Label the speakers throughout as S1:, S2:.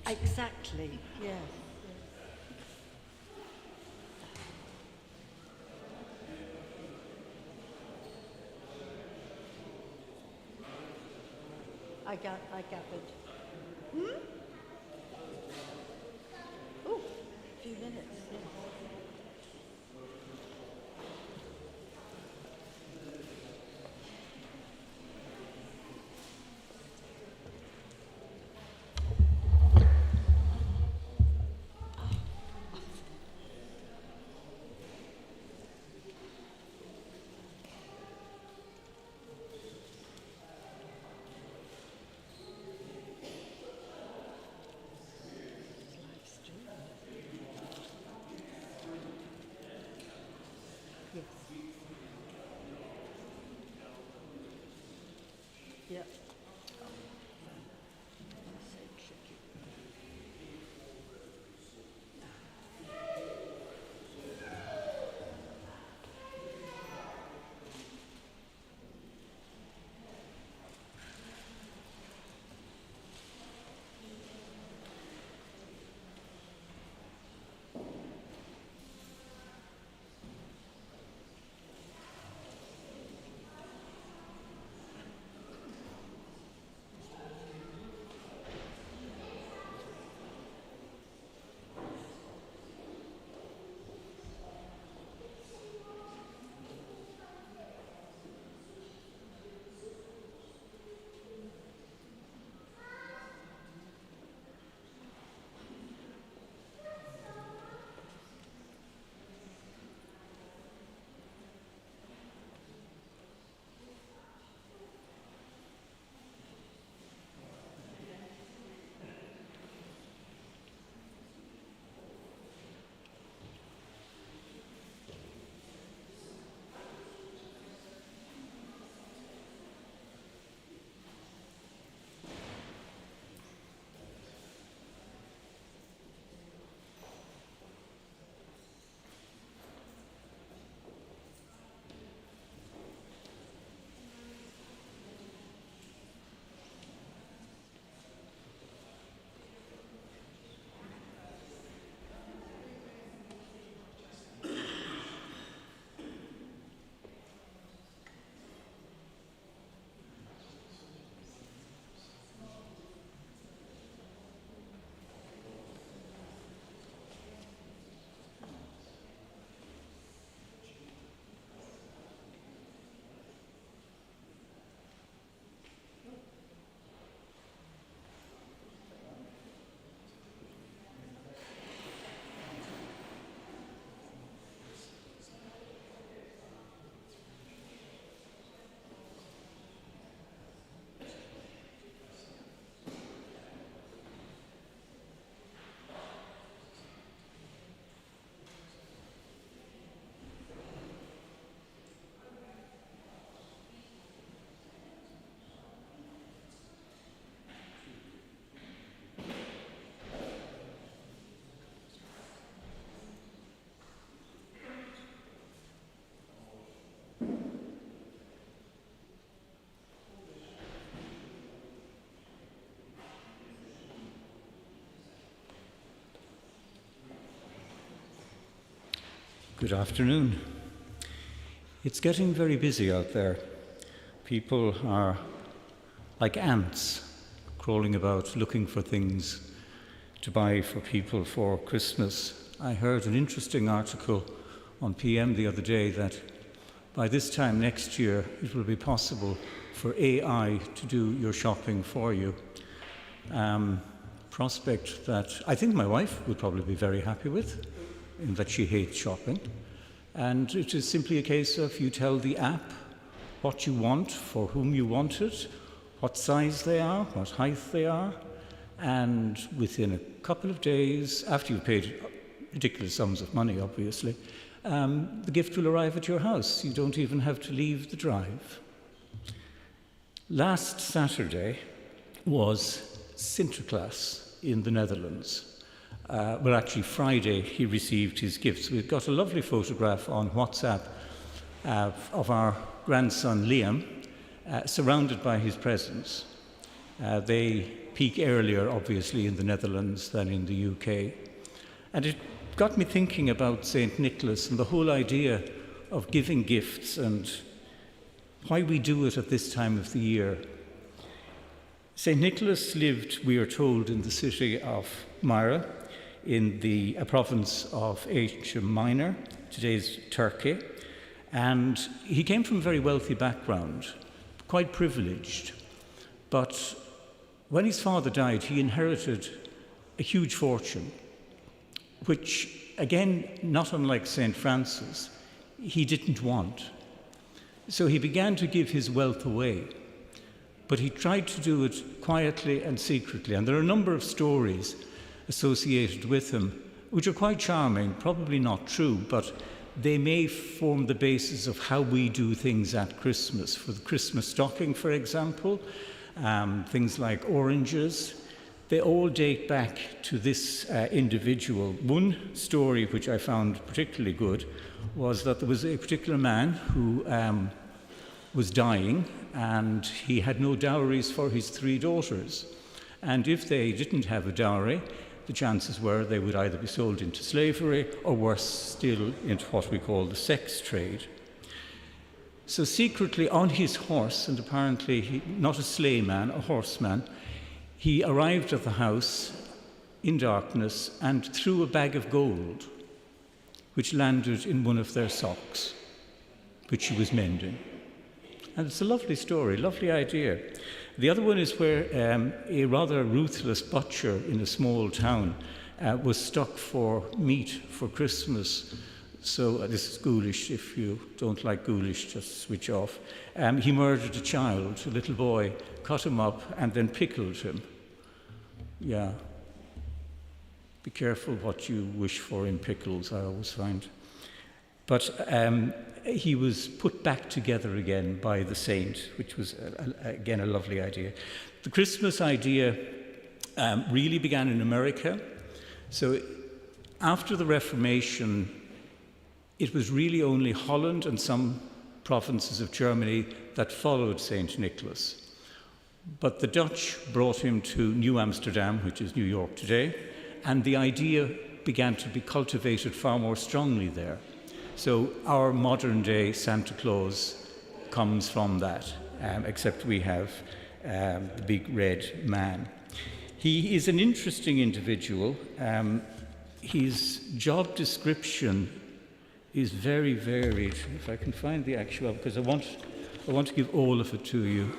S1: Exactly, yes. I gathered. Oh, a few minutes, yes. Live stream. Yes. Yep. So tricky.
S2: Good afternoon. It's getting very busy out there. People are like ants crawling about looking for things to buy for people for Christmas. I heard an interesting article on PM the other day that by this time next year it will be possible for AI to do your shopping for you. Prospect that I think my wife would probably be very happy with, in that she hates shopping. And it is simply a case of you tell the app what you want, for whom you want it, what size they are, what height they are, and within a couple of days, after you've paid ridiculous sums of money, obviously, the gift will arrive at your house. You don't even have to leave the drive. Last Saturday was Sinterklaas in the Netherlands. Well, actually, Friday he received his gifts. We've got a lovely photograph on WhatsApp of our grandson Liam surrounded by his presents. They peak earlier, obviously, in the Netherlands than in the UK. And it got me thinking about St. Nicholas and the whole idea of giving gifts and why we do it at this time of the year. St. Nicholas lived, we are told, in the city of Myra, in the province of Asia Minor, today's Turkey. And he came from a very wealthy background, quite privileged. But when his father died, he inherited a huge fortune, which, again, not unlike St. Francis, he didn't want. So he began to give his wealth away. But he tried to do it quietly and secretly. And there are a number of stories associated with him, which are quite charming, probably not true, but they may form the basis of how we do things at Christmas. For the Christmas stocking, for example, things like oranges, they all date back to this individual. One story which I found particularly good was that there was a particular man who was dying, and he had no dowries for his 3 daughters. And if they didn't have a dowry, the chances were they would either be sold into slavery or, worse still, into what we call the sex trade. So secretly on his horse, and apparently not a sleigh man, a horseman, he arrived at the house in darkness and threw a bag of gold, which landed in one of their socks, which she was mending. And it's a lovely story, lovely idea. The other one is where a rather ruthless butcher in a small town was stuck for meat for Christmas. So this is ghoulish. If you don't like ghoulish, just switch off. He murdered a child, a little boy, cut him up and then pickled him. Yeah. Be careful what you wish for in pickles, I always find. But he was put back together again by the saint, which was, again, a lovely idea. The Christmas idea really began in America. So after the Reformation, it was really only Holland and some provinces of Germany that followed St. Nicholas. But the Dutch brought him to New Amsterdam, which is New York today, and the idea began to be cultivated far more strongly there. So our modern-day Santa Claus comes from that, except we have the big red man. He is an interesting individual. His job description is very varied. If I can find the actual, because I want to give all of it to you.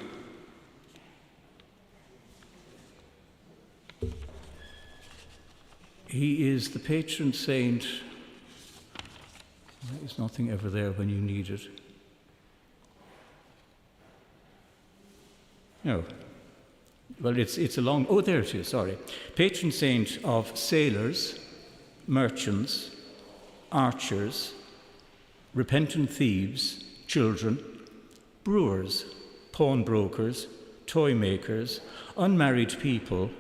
S2: He is the patron saint. There's nothing ever there when you need it. No. Well, it's a long... Oh, there it is, sorry. Patron saint of sailors, merchants, archers, repentant thieves, children, brewers, pawnbrokers, toy makers, unmarried people,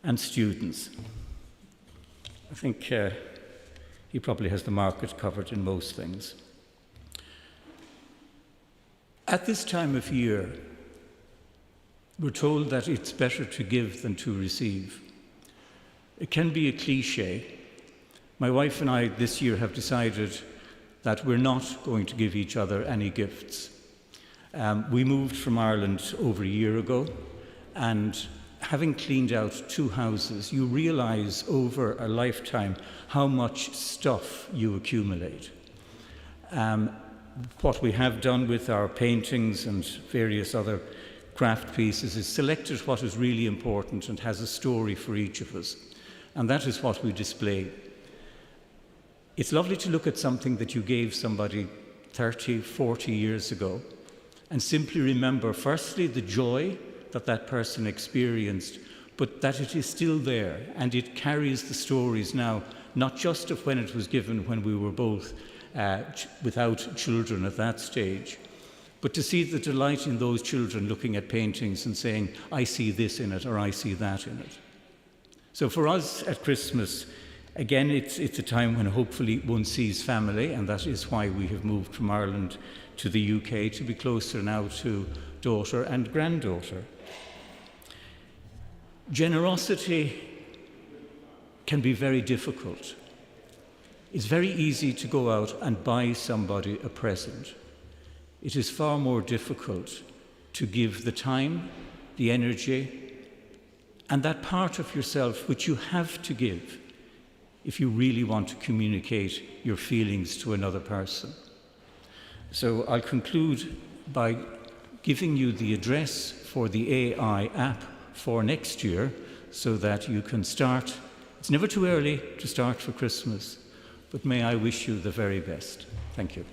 S2: and students. I think he probably has the market covered in most things. At this time of year, we're told that it's better to give than to receive. It can be a cliche. My wife and I this year have decided that we're not going to give each other any gifts. We moved from Ireland over a year ago, and having cleaned out 2 houses, you realize over a lifetime how much stuff you accumulate. What we have done with our paintings and various other craft pieces is selected what is really important and has a story for each of us. And that is what we display. It's lovely to look at something that you gave somebody 30, 40 years ago and simply remember, firstly, the joy that that person experienced, but that it is still there and it carries the stories now, not just of when it was given when we were both without children at that stage, but to see the delight in those children looking at paintings and saying, I see this in it or I see that in it. So for us at Christmas, again, it's a time when hopefully one sees family, and that is why we have moved from Ireland to the UK, to be closer now to daughter and granddaughter. Generosity can be very difficult. It's very easy to go out and buy somebody a present. It is far more difficult to give the time, the energy, and that part of yourself which you have to give if you really want to communicate your feelings to another person. So I'll conclude by giving you the address for the AI app for next year so that you can start. It's never too early to start for Christmas, but may I wish you the very best. Thank you.